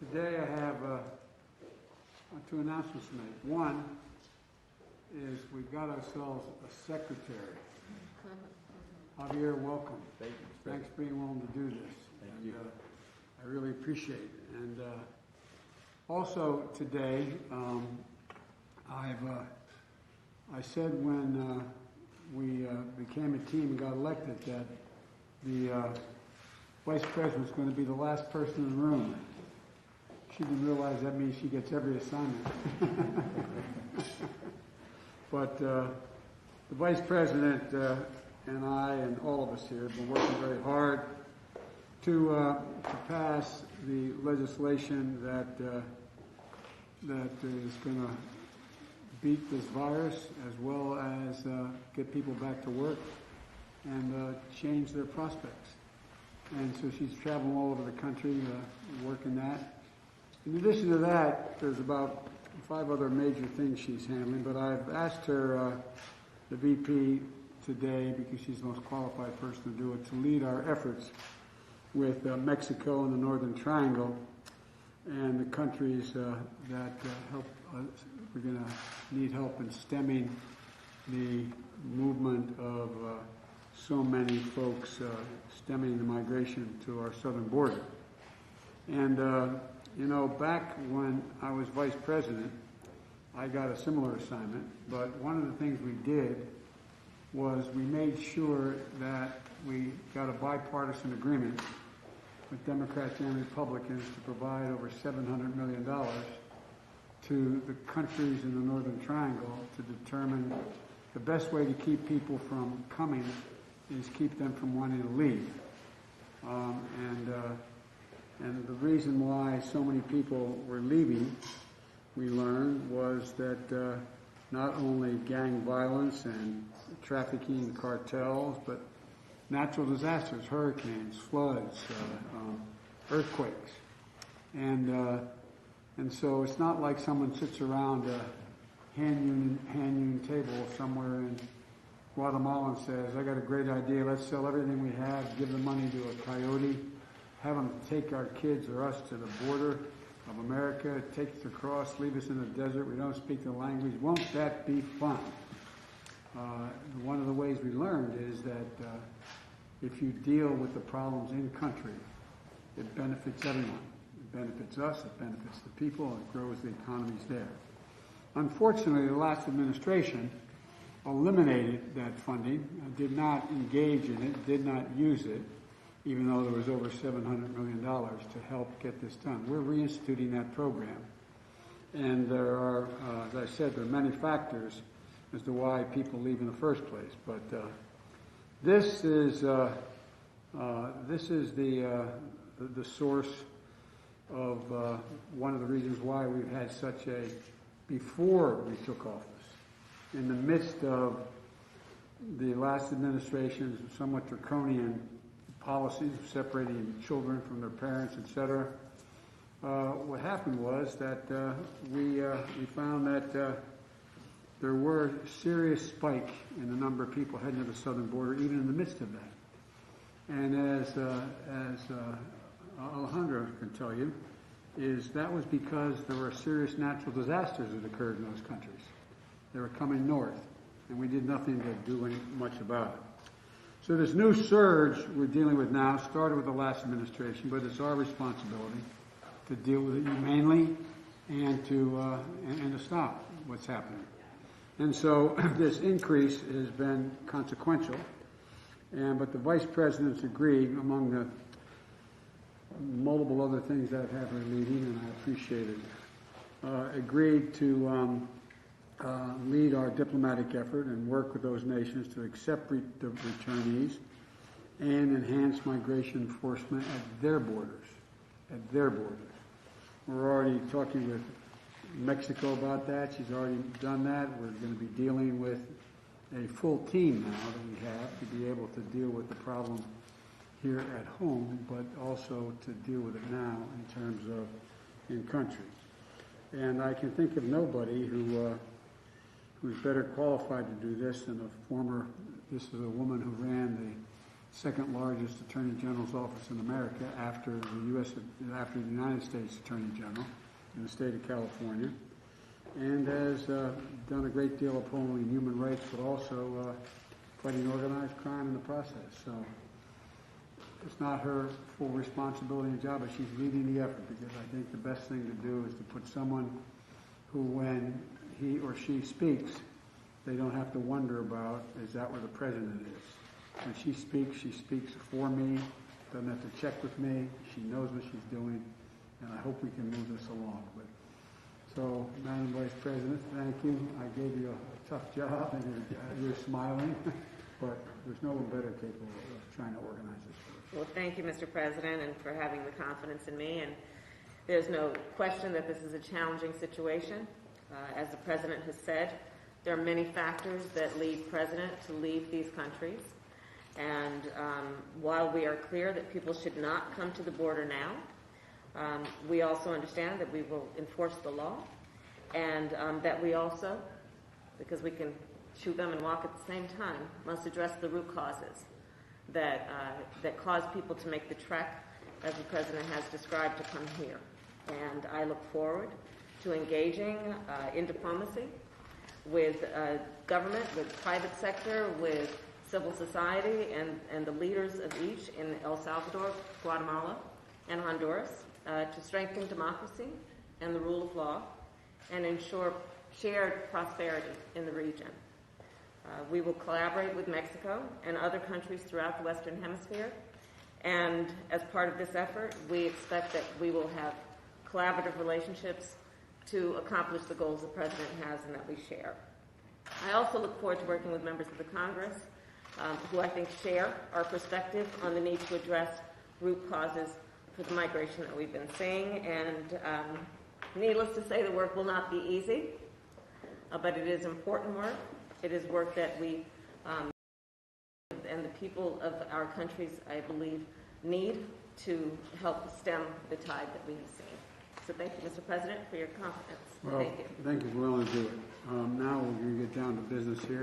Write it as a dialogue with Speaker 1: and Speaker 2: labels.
Speaker 1: Today I have two announcements to make. One is we've got ourselves a secretary. Javier, welcome.
Speaker 2: Thank you.
Speaker 1: Thanks for being willing to do this.
Speaker 2: Thank you.
Speaker 1: I really appreciate it. And also today, I said when we became a team and got elected that the vice president was going to be the last person in the room. She didn't realize that means she gets every assignment. But the vice president and I and all of us here have been working very hard to pass the legislation that is going to beat this virus as well as get people back to work and change their prospects. And so she's traveling all over the country working that. In addition to that, there's about 5 other major things she's handling, but I've asked her, the VP today, because she's the most qualified person to do it, to lead our efforts with Mexico and the Northern Triangle and the countries that help. We're going to need help in stemming the movement of so many folks stemming the migration to our southern border. And back when I was vice president, I got a similar assignment, but one of the things we did was we made sure that we got a bipartisan agreement with Democrats and Republicans to provide over $700 million to the countries in the Northern Triangle to determine the best way to keep people from coming is keep them from wanting to leave. And the reason why so many people were leaving, we learned, was that not only gang violence and trafficking cartels, but natural disasters, hurricanes, floods, earthquakes. And so it's not like someone sits around a hand union table somewhere in Guatemala and says, I got a great idea, let's sell everything we have, give the money to a coyote, have them take our kids or us to the border of America, take us across, leave us in the desert, we don't speak the language. Won't that be fun? One of the ways we learned is that if you deal with the problems in country, it benefits everyone. It benefits us, it benefits the people, and it grows the economies there. Unfortunately, the last administration eliminated that funding, did not engage in it, did not use it, even though there was over $700 million to help get this done. We're reinstituting that program. And there are, as I said, there are many factors as to why people leave in the first place. But this is the source of one of the reasons why we've had such a, before we took office, in the midst of the last administration's somewhat draconian policies of separating children from their parents, etc. What happened was that we found that there were serious spike in the number of people heading to the southern border, even in the midst of that. And as Alejandro can tell you, is that was because there were serious natural disasters that occurred in those countries. They were coming north, and we did nothing to do much about it. So this new surge we're dealing with now started with the last administration, but it's our responsibility to deal with it humanely and to stop what's happening. And so this increase has been consequential, but the vice president's agreed, among the multiple other things that have happened in the meeting, and I appreciate it, agreed to lead our diplomatic effort and work with those nations to accept the returnees and enhance migration enforcement at their borders. We're already talking with Mexico about that. She's already done that. We're going to be dealing with a full team now that we have to be able to deal with the problem here at home, but also to deal with it now in terms of in country. And I can think of nobody who's better qualified to do this than this is a woman who ran second largest Attorney General's office in America after the United States Attorney General in the state of California, and has done a great deal upholding human rights, but also fighting organized crime in the process. So it's not her full responsibility and job, but she's leading the effort, because I think the best thing to do is to put someone who, when he or she speaks, they don't have to wonder about, is that where the president is? When she speaks for me, doesn't have to check with me, she knows what she's doing, and I hope we can move this along. But so, Madam Vice President, thank you. I gave you a tough job, and you're smiling, but there's no one better capable of trying to organize this.
Speaker 2: Well, thank you, Mr. President, and for having the confidence in me. And there's no question that this is a challenging situation. As the President has said, there are many factors that lead President to leave these countries. And while we are clear that people should not come to the border now, we also understand that we will enforce the law, and that we also, because we can chew gum and walk at the same time, must address the root causes that cause people to make the trek, as the President has described, to come here. And I look forward to engaging in diplomacy with government, with private sector, with civil society, and the leaders of each in El Salvador, Guatemala, and Honduras to strengthen democracy and the rule of law and ensure shared prosperity in the region. We will collaborate with Mexico and other countries throughout the Western Hemisphere, and as part of this effort, we expect that we will have collaborative relationships to accomplish the goals the President has and that we share. I also look forward to working with members of the Congress who I think share our perspective on the need to address root causes for the migration that we've been seeing. And needless to say, the work will not be easy, but it is important work. It is work that we and the people of our countries, I believe, need to help stem the tide that we have seen. So thank you, Mr. President, for your confidence.
Speaker 1: Well,
Speaker 2: thank you.
Speaker 1: Thank you for willing to do it. Now we're going to get down to business here.